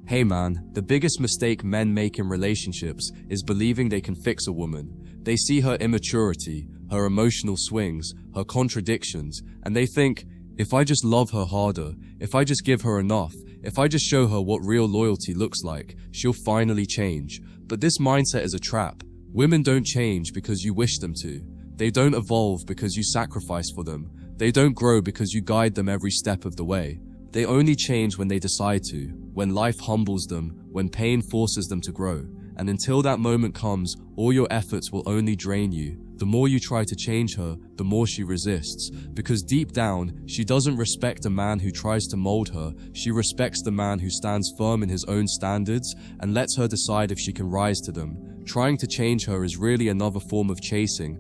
Hey man, the biggest mistake men make in relationships is believing they can fix a woman. They see her immaturity, her emotional swings, her contradictions, and they think, if I just love her harder, if I just give her enough, if I just show her what real loyalty looks like, she'll finally change. But this mindset is a trap. Women don't change because you wish them to. They don't evolve because you sacrifice for them. They don't grow because you guide them every step of the way. They only change when they decide to, when life humbles them, when pain forces them to grow. And until that moment comes, all your efforts will only drain you. The more you try to change her, the more she resists. Because deep down, she doesn't respect a man who tries to mold her. She respects the man who stands firm in his own standards and lets her decide if she can rise to them. Trying to change her is really another form of chasing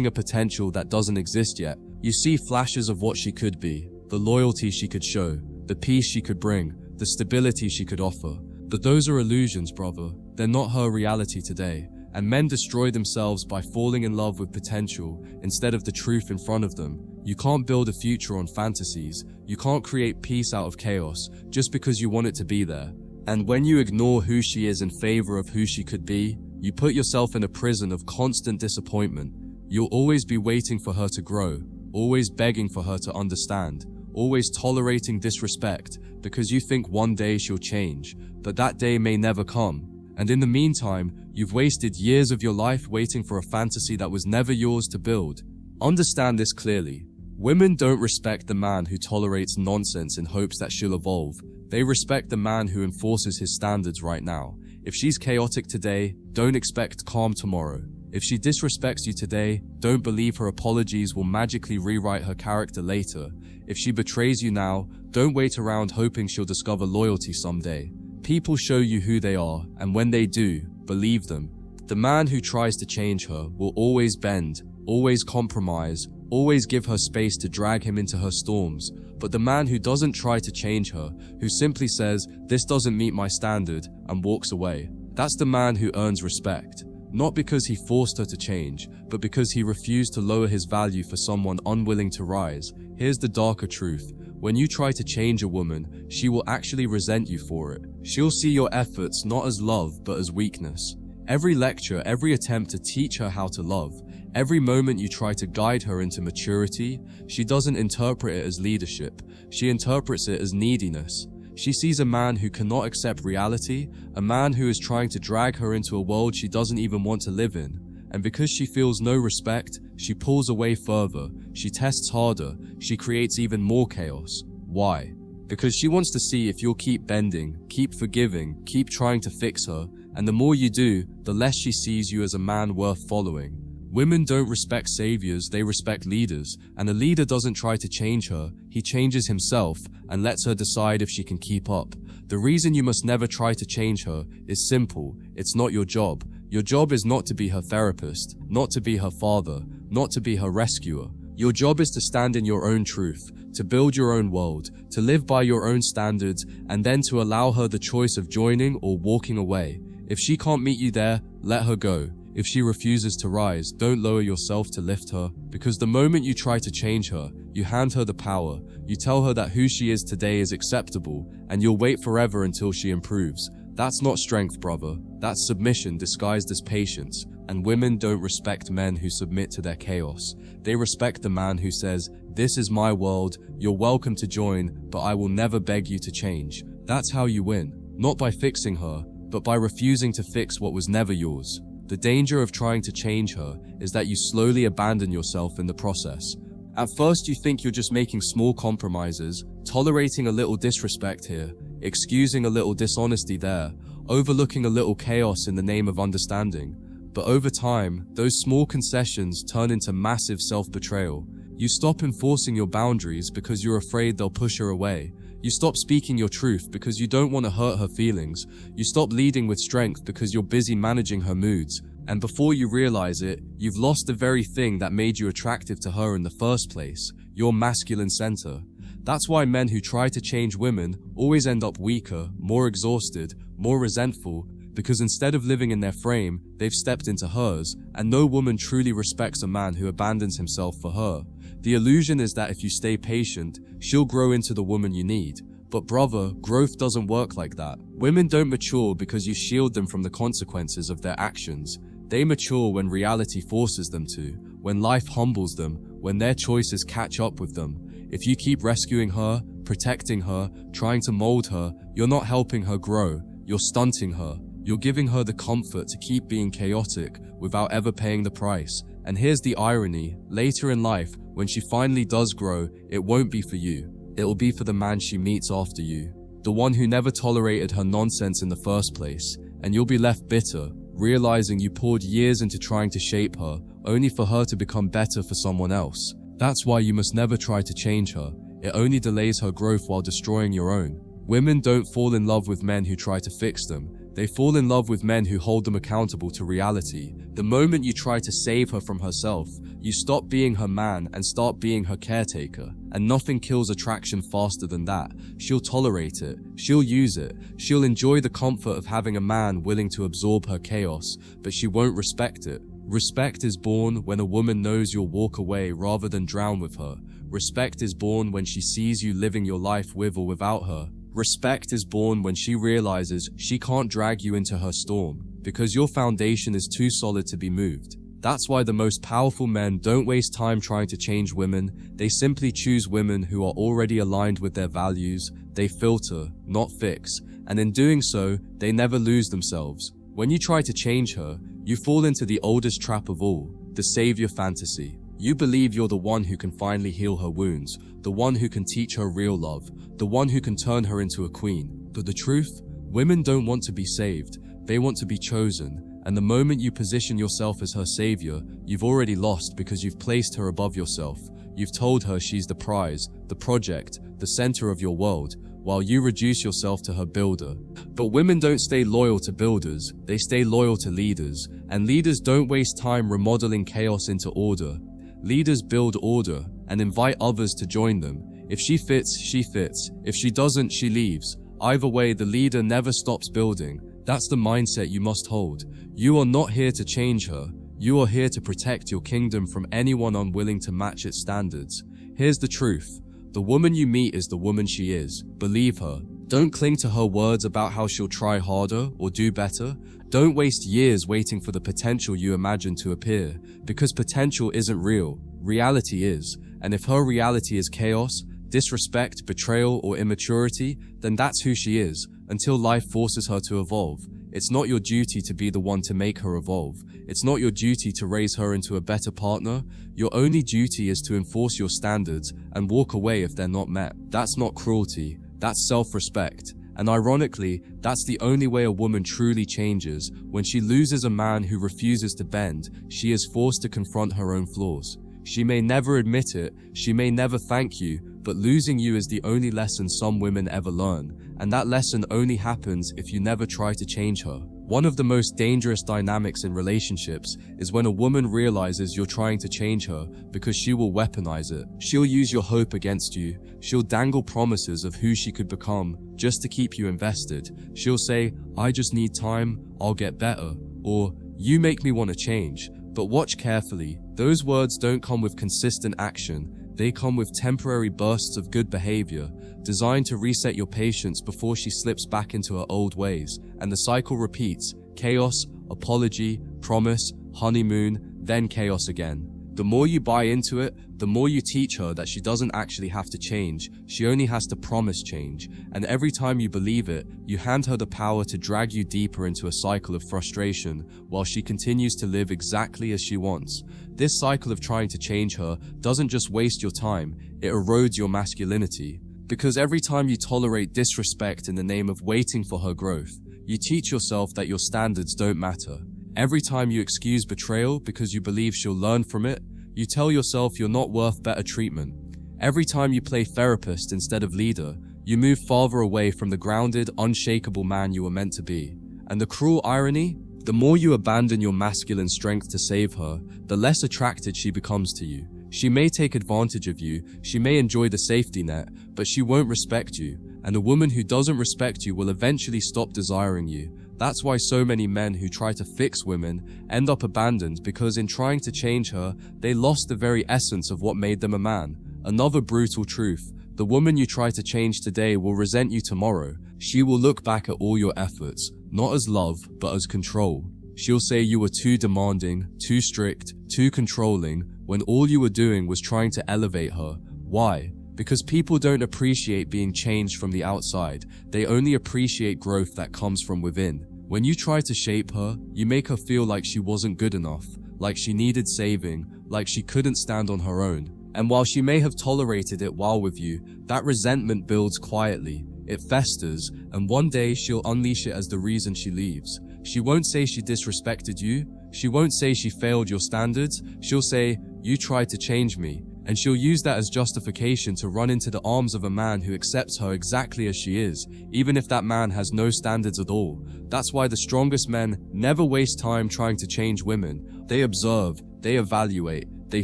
a potential that doesn't exist yet. You see flashes of what she could be, the loyalty she could show, the peace she could bring, the stability she could offer. But those are illusions, brother. They're not her reality today. And men destroy themselves by falling in love with potential instead of the truth in front of them. You can't build a future on fantasies. You can't create peace out of chaos just because you want it to be there. And when you ignore who she is in favor of who she could be, you put yourself in a prison of constant disappointment. You'll always be waiting for her to grow, always begging for her to understand, always tolerating disrespect because you think one day she'll change, but that day may never come. And in the meantime, you've wasted years of your life waiting for a fantasy that was never yours to build. Understand this clearly. Women don't respect the man who tolerates nonsense in hopes that she'll evolve. They respect the man who enforces his standards right now. If she's chaotic today, don't expect calm tomorrow. If she disrespects you today, don't believe her apologies will magically rewrite her character later. If she betrays you now, don't wait around hoping she'll discover loyalty someday. People show you who they are, and when they do, believe them. The man who tries to change her will always bend, always compromise, always give her space to drag him into her storms. But the man who doesn't try to change her, who simply says, "This doesn't meet my standard," and walks away, that's the man who earns respect. Not because he forced her to change, but because he refused to lower his value for someone unwilling to rise. Here's the darker truth. When you try to change a woman, she will actually resent you for it. She'll see your efforts not as love, but as weakness. Every lecture, every attempt to teach her how to love, every moment you try to guide her into maturity, she doesn't interpret it as leadership. She interprets it as neediness. She sees a man who cannot accept reality, a man who is trying to drag her into a world she doesn't even want to live in. And because she feels no respect, she pulls away further, she tests harder, she creates even more chaos. Why? Because she wants to see if you'll keep bending, keep forgiving, keep trying to fix her, and the more you do, the less she sees you as a man worth following. Women don't respect saviors, they respect leaders, and a leader doesn't try to change her, he changes himself and lets her decide if she can keep up. The reason you must never try to change her is simple, it's not your job. Your job is not to be her therapist, not to be her father, not to be her rescuer. Your job is to stand in your own truth, to build your own world, to live by your own standards, and then to allow her the choice of joining or walking away. If she can't meet you there, let her go. If she refuses to rise, don't lower yourself to lift her, because the moment you try to change her, you hand her the power. You tell her that who she is today is acceptable, and you'll wait forever until she improves. That's not strength, brother. That's submission disguised as patience. And women don't respect men who submit to their chaos. They respect the man who says, "This is my world, you're welcome to join, but I will never beg you to change." That's how you win. Not by fixing her, but by refusing to fix what was never yours. The danger of trying to change her is that you slowly abandon yourself in the process. At first you think you're just making small compromises, tolerating a little disrespect here, excusing a little dishonesty there, overlooking a little chaos in the name of understanding. But over time, those small concessions turn into massive self-betrayal. You stop enforcing your boundaries because you're afraid they'll push her away. You stop speaking your truth because you don't want to hurt her feelings. You stop leading with strength because you're busy managing her moods. And before you realize it, you've lost the very thing that made you attractive to her in the first place, your masculine center. That's why men who try to change women always end up weaker, more exhausted, more resentful, because instead of living in their frame, they've stepped into hers, and no woman truly respects a man who abandons himself for her. The illusion is that if you stay patient, she'll grow into the woman you need. But brother, growth doesn't work like that. Women don't mature because you shield them from the consequences of their actions. They mature when reality forces them to, when life humbles them, when their choices catch up with them. If you keep rescuing her, protecting her, trying to mold her, you're not helping her grow, you're stunting her. You're giving her the comfort to keep being chaotic without ever paying the price. And here's the irony, later in life, when she finally does grow, it won't be for you. It'll be for the man she meets after you. The one who never tolerated her nonsense in the first place. And you'll be left bitter, realizing you poured years into trying to shape her, only for her to become better for someone else. That's why you must never try to change her. It only delays her growth while destroying your own. Women don't fall in love with men who try to fix them. They fall in love with men who hold them accountable to reality. The moment you try to save her from herself, you stop being her man and start being her caretaker. And nothing kills attraction faster than that. She'll tolerate it. She'll use it. She'll enjoy the comfort of having a man willing to absorb her chaos, but she won't respect it. Respect is born when a woman knows you'll walk away rather than drown with her. Respect is born when she sees you living your life with or without her. Respect is born when she realizes she can't drag you into her storm, because your foundation is too solid to be moved. That's why the most powerful men don't waste time trying to change women. They simply choose women who are already aligned with their values. They filter, not fix, and in doing so, they never lose themselves. When you try to change her, you fall into the oldest trap of all, the savior fantasy. You believe you're the one who can finally heal her wounds, the one who can teach her real love, the one who can turn her into a queen. But the truth? Women don't want to be saved, they want to be chosen. And the moment you position yourself as her savior, you've already lost because you've placed her above yourself. You've told her she's the prize, the project, the center of your world, while you reduce yourself to her builder. But women don't stay loyal to builders, they stay loyal to leaders. And leaders don't waste time remodeling chaos into order. Leaders build order and invite others to join them. If she fits, she fits. If she doesn't, she leaves. Either way, the leader never stops building. That's the mindset you must hold. You are not here to change her. You are here to protect your kingdom from anyone unwilling to match its standards. Here's the truth. The woman you meet is the woman she is. Believe her. Don't cling to her words about how she'll try harder or do better. Don't waste years waiting for the potential you imagine to appear, because potential isn't real. Reality is. And if her reality is chaos, disrespect, betrayal, or immaturity, then that's who she is, until life forces her to evolve. It's not your duty to be the one to make her evolve. It's not your duty to raise her into a better partner. Your only duty is to enforce your standards and walk away if they're not met. That's not cruelty. That's self-respect. And ironically, that's the only way a woman truly changes. When she loses a man who refuses to bend, she is forced to confront her own flaws. She may never admit it, she may never thank you, but losing you is the only lesson some women ever learn. And that lesson only happens if you never try to change her. One of the most dangerous dynamics in relationships is when a woman realizes you're trying to change her, because she will weaponize it. She'll use your hope against you. She'll dangle promises of who she could become just to keep you invested. She'll say, "I just need time, I'll get better," or "You make me want to change." But watch carefully. Those words don't come with consistent action. They come with temporary bursts of good behavior, designed to reset your patience before she slips back into her old ways. And the cycle repeats: chaos, apology, promise, honeymoon, then chaos again. The more you buy into it, the more you teach her that she doesn't actually have to change, she only has to promise change. And every time you believe it, you hand her the power to drag you deeper into a cycle of frustration, while she continues to live exactly as she wants. This cycle of trying to change her doesn't just waste your time, it erodes your masculinity. Because every time you tolerate disrespect in the name of waiting for her growth, you teach yourself that your standards don't matter. Every time you excuse betrayal because you believe she'll learn from it, you tell yourself you're not worth better treatment. Every time you play therapist instead of leader, you move farther away from the grounded, unshakable man you were meant to be. And the cruel irony? The more you abandon your masculine strength to save her, the less attracted she becomes to you. She may take advantage of you, she may enjoy the safety net, but she won't respect you. And a woman who doesn't respect you will eventually stop desiring you. That's why so many men who try to fix women end up abandoned, because in trying to change her, they lost the very essence of what made them a man. Another brutal truth: The woman you try to change today will resent you tomorrow. She will look back at all your efforts, not as love, but as control. She'll say you were too demanding, too strict, too controlling, when all you were doing was trying to elevate her. Why? Because people don't appreciate being changed from the outside. They only appreciate growth that comes from within. When you try to shape her, you make her feel like she wasn't good enough, like she needed saving, like she couldn't stand on her own. And while she may have tolerated it while with you, that resentment builds quietly. It festers, and one day she'll unleash it as the reason she leaves. She won't say she disrespected you. She won't say she failed your standards. She'll say, "You tried to change me." And she'll use that as justification to run into the arms of a man who accepts her exactly as she is, even if that man has no standards at all. That's why the strongest men never waste time trying to change women. They observe, they evaluate, they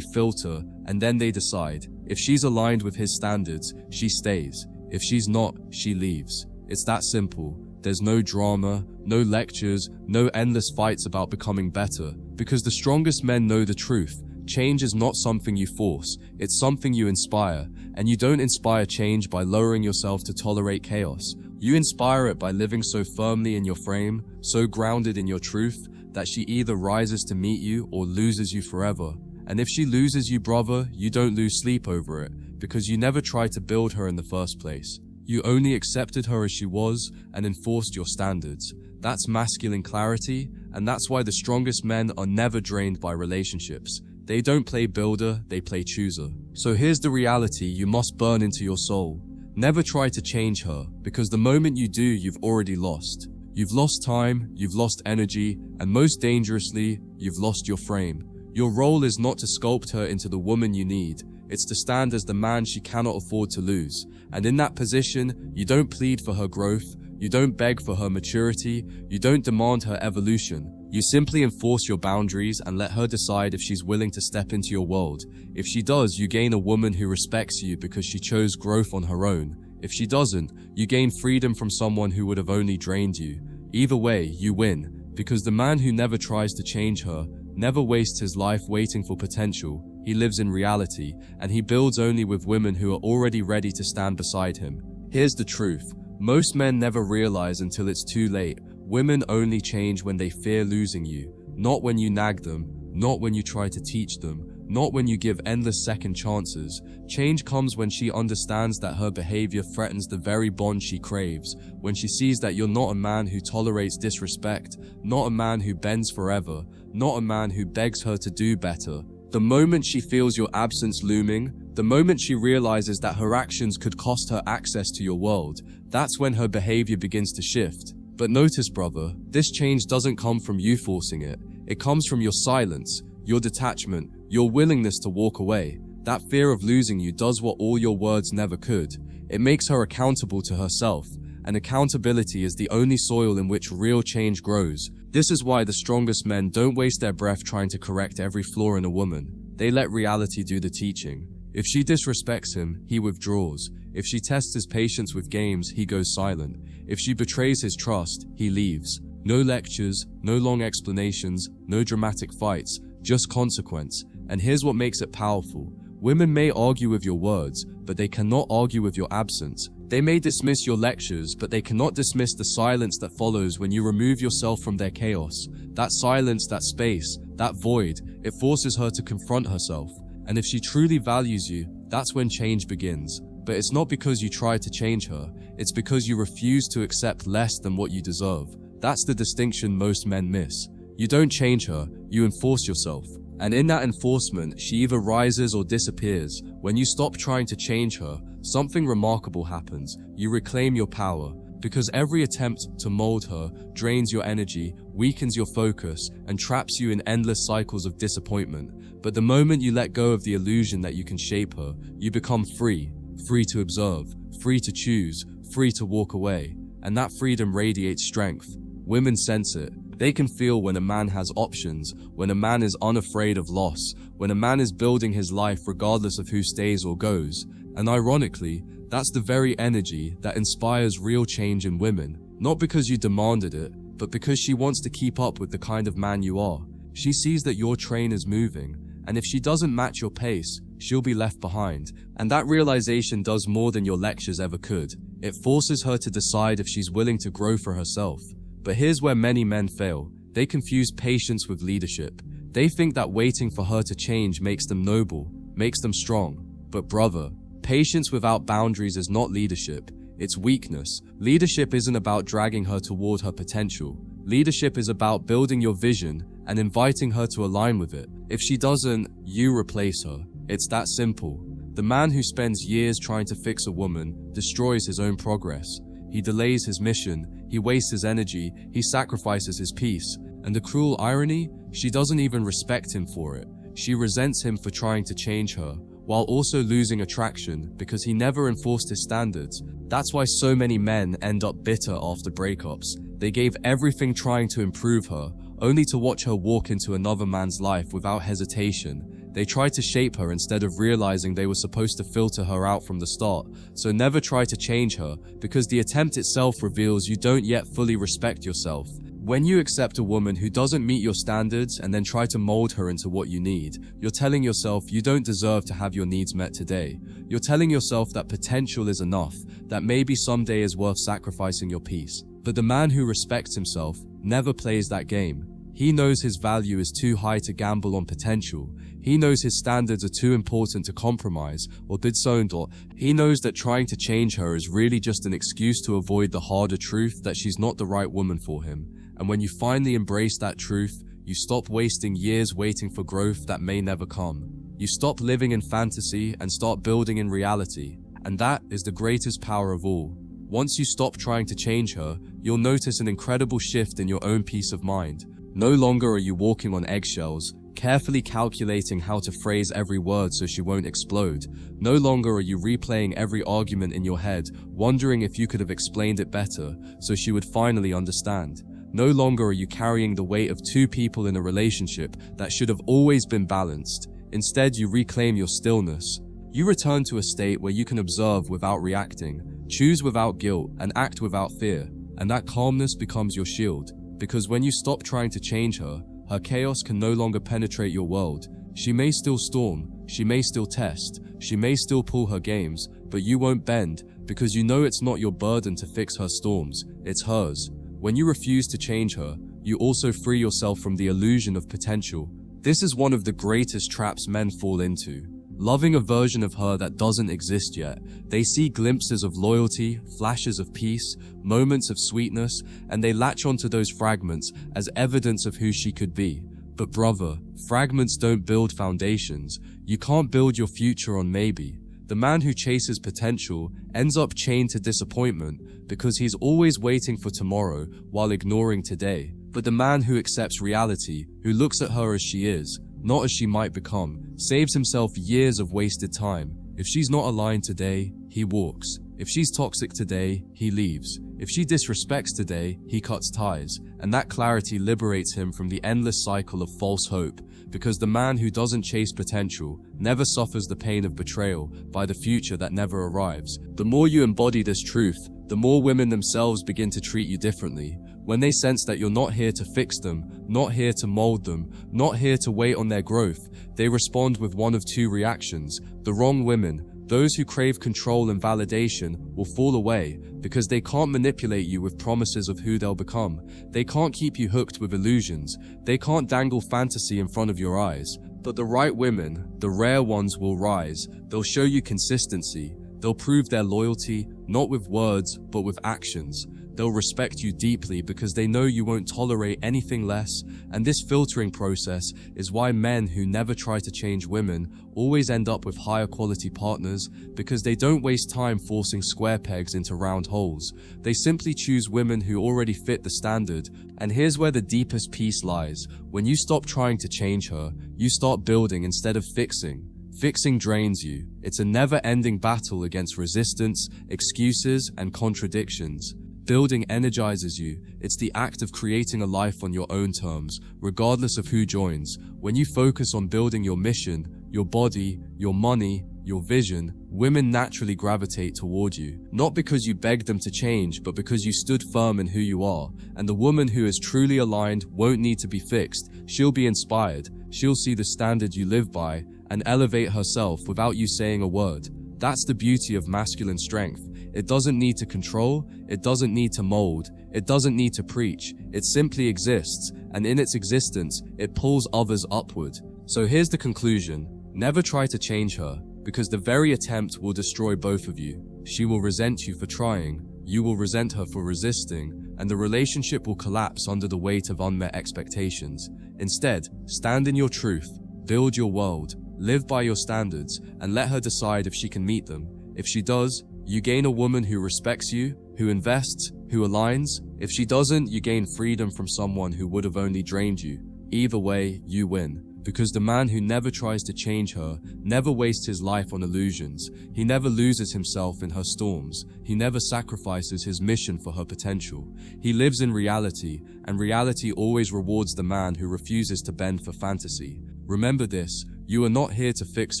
filter, and then they decide. If she's aligned with his standards, she stays. If she's not, she leaves. It's that simple. There's no drama, no lectures, no endless fights about becoming better, because the strongest men know the truth. Change is not something you force, it's something you inspire, and you don't inspire change by lowering yourself to tolerate chaos. You inspire it by living so firmly in your frame, so grounded in your truth, that she either rises to meet you or loses you forever. And if she loses you, brother, you don't lose sleep over it, because you never tried to build her in the first place. You only accepted her as she was and enforced your standards. That's masculine clarity, and that's why the strongest men are never drained by relationships. They don't play builder, they play chooser. So here's the reality you must burn into your soul. Never try to change her, because the moment you do, you've already lost. You've lost time, you've lost energy, and most dangerously, you've lost your frame. Your role is not to sculpt her into the woman you need. It's to stand as the man she cannot afford to lose. And in that position, you don't plead for her growth, you don't beg for her maturity, you don't demand her evolution. You simply enforce your boundaries and let her decide if she's willing to step into your world. If she does, you gain a woman who respects you because she chose growth on her own. If she doesn't, you gain freedom from someone who would have only drained you. Either way, you win, because the man who never tries to change her never wastes his life waiting for potential. He lives in reality, and he builds only with women who are already ready to stand beside him. Here's the truth. Most men never realize until it's too late. Women only change when they fear losing you, not when you nag them, not when you try to teach them, not when you give endless second chances. Change comes when she understands that her behavior threatens the very bond she craves, when she sees that you're not a man who tolerates disrespect, not a man who bends forever, not a man who begs her to do better. The moment she feels your absence looming, the moment she realizes that her actions could cost her access to your world, that's when her behavior begins to shift. But notice, brother, this change doesn't come from you forcing it. It comes from your silence, your detachment, your willingness to walk away. That fear of losing you does what all your words never could. It makes her accountable to herself, and accountability is the only soil in which real change grows. This is why the strongest men don't waste their breath trying to correct every flaw in a woman. They let reality do the teaching. If she disrespects him, he withdraws. If she tests his patience with games, he goes silent. If she betrays his trust, he leaves. No lectures, no long explanations, no dramatic fights, just consequence. And here's what makes it powerful. Women may argue with your words, but they cannot argue with your absence. They may dismiss your lectures, but they cannot dismiss the silence that follows when you remove yourself from their chaos. That silence, that space, that void, it forces her to confront herself. And if she truly values you, that's when change begins. But it's not because you try to change her, it's because you refuse to accept less than what you deserve. That's the distinction most men miss. You don't change her, you enforce yourself. And in that enforcement, she either rises or disappears. When you stop trying to change her, something remarkable happens. You reclaim your power, because every attempt to mold her drains your energy, weakens your focus, and traps you in endless cycles of disappointment. But the moment you let go of the illusion that you can shape her, you become free. Free to observe, free to choose, free to walk away. And that freedom radiates strength. Women sense it. They can feel when a man has options, when a man is unafraid of loss, when a man is building his life regardless of who stays or goes. And ironically, that's the very energy that inspires real change in women. Not because you demanded it, but because she wants to keep up with the kind of man you are. She sees that your train is moving, and if she doesn't match your pace, she'll be left behind. And that realization does more than your lectures ever could. It forces her to decide if she's willing to grow for herself. But here's where many men fail. They confuse patience with leadership. They think that waiting for her to change makes them noble, makes them strong. But brother, patience without boundaries is not leadership. It's weakness. Leadership isn't about dragging her toward her potential. Leadership is about building your vision and inviting her to align with it. If she doesn't, you replace her. It's that simple. The man who spends years trying to fix a woman destroys his own progress. He delays his mission, he wastes his energy, he sacrifices his peace. And the cruel irony? She doesn't even respect him for it. She resents him for trying to change her, while also losing attraction because he never enforced his standards. That's why so many men end up bitter after breakups. They gave everything trying to improve her, only to watch her walk into another man's life without hesitation. They tried to shape her instead of realizing they were supposed to filter her out from the start. So never try to change her, because the attempt itself reveals you don't yet fully respect yourself. When you accept a woman who doesn't meet your standards and then try to mold her into what you need, you're telling yourself you don't deserve to have your needs met today. You're telling yourself that potential is enough, that maybe someday is worth sacrificing your peace. But the man who respects himself never plays that game. He knows his value is too high to gamble on potential. He knows his standards are too important to compromise or disowned, or he knows that trying to change her is really just an excuse to avoid the harder truth that she's not the right woman for him. And when you finally embrace that truth, you stop wasting years waiting for growth that may never come. You stop living in fantasy and start building in reality. And that is the greatest power of all. Once you stop trying to change her, you'll notice an incredible shift in your own peace of mind. No longer are you walking on eggshells, carefully calculating how to phrase every word so she won't explode. No longer are you replaying every argument in your head, wondering if you could have explained it better so she would finally understand. No longer are you carrying the weight of two people in a relationship that should have always been balanced. Instead, you reclaim your stillness. You return to a state where you can observe without reacting, choose without guilt, and act without fear. And that calmness becomes your shield. Because when you stop trying to change her, her chaos can no longer penetrate your world. She may still storm, she may still test, she may still pull her games, but you won't bend, because you know it's not your burden to fix her storms, it's hers. When you refuse to change her, you also free yourself from the illusion of potential. This is one of the greatest traps men fall into. Loving a version of her that doesn't exist yet. They see glimpses of loyalty, flashes of peace, moments of sweetness, and they latch onto those fragments as evidence of who she could be. But brother, fragments don't build foundations. You can't build your future on maybe. The man who chases potential ends up chained to disappointment because he's always waiting for tomorrow while ignoring today. But the man who accepts reality, who looks at her as she is, not as she might become, saves himself years of wasted time. If she's not aligned today, he walks. If she's toxic today, he leaves. If she disrespects today, he cuts ties. And that clarity liberates him from the endless cycle of false hope, because the man who doesn't chase potential never suffers the pain of betrayal by the future that never arrives. The more you embody this truth, the more women themselves begin to treat you differently. When they sense that you're not here to fix them, not here to mold them, not here to wait on their growth, they respond with one of two reactions. The wrong women, those who crave control and validation, will fall away because they can't manipulate you with promises of who they'll become. They can't keep you hooked with illusions. They can't dangle fantasy in front of your eyes. But the right women, the rare ones, will rise. They'll show you consistency. They'll prove their loyalty, not with words, but with actions. They'll respect you deeply because they know you won't tolerate anything less, and this filtering process is why men who never try to change women always end up with higher quality partners, because they don't waste time forcing square pegs into round holes. They simply choose women who already fit the standard, and here's where the deepest peace lies. When you stop trying to change her, you start building instead of fixing. Fixing drains you. It's a never-ending battle against resistance, excuses, and contradictions. Building energizes you. It's the act of creating a life on your own terms, regardless of who joins. When you focus on building your mission, your body, your money, your vision, women naturally gravitate toward you. Not because you begged them to change, but because you stood firm in who you are. And the woman who is truly aligned won't need to be fixed. She'll be inspired. She'll see the standard you live by, and elevate herself without you saying a word. That's the beauty of masculine strength. It doesn't need to control, it doesn't need to mold, it doesn't need to preach. It simply exists, and in its existence, it pulls others upward. So here's the conclusion. Never try to change her, because the very attempt will destroy both of you. She will resent you for trying, you will resent her for resisting, and the relationship will collapse under the weight of unmet expectations. Instead, stand in your truth, build your world, live by your standards, and let her decide if she can meet them. If she does, you gain a woman who respects you, who invests, who aligns. If she doesn't, you gain freedom from someone who would have only drained you. Either way, you win. Because the man who never tries to change her never wastes his life on illusions. He never loses himself in her storms. He never sacrifices his mission for her potential. He lives in reality, and reality always rewards the man who refuses to bend for fantasy. Remember this, you are not here to fix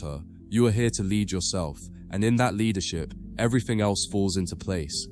her, you are here to lead yourself, and in that leadership, everything else falls into place.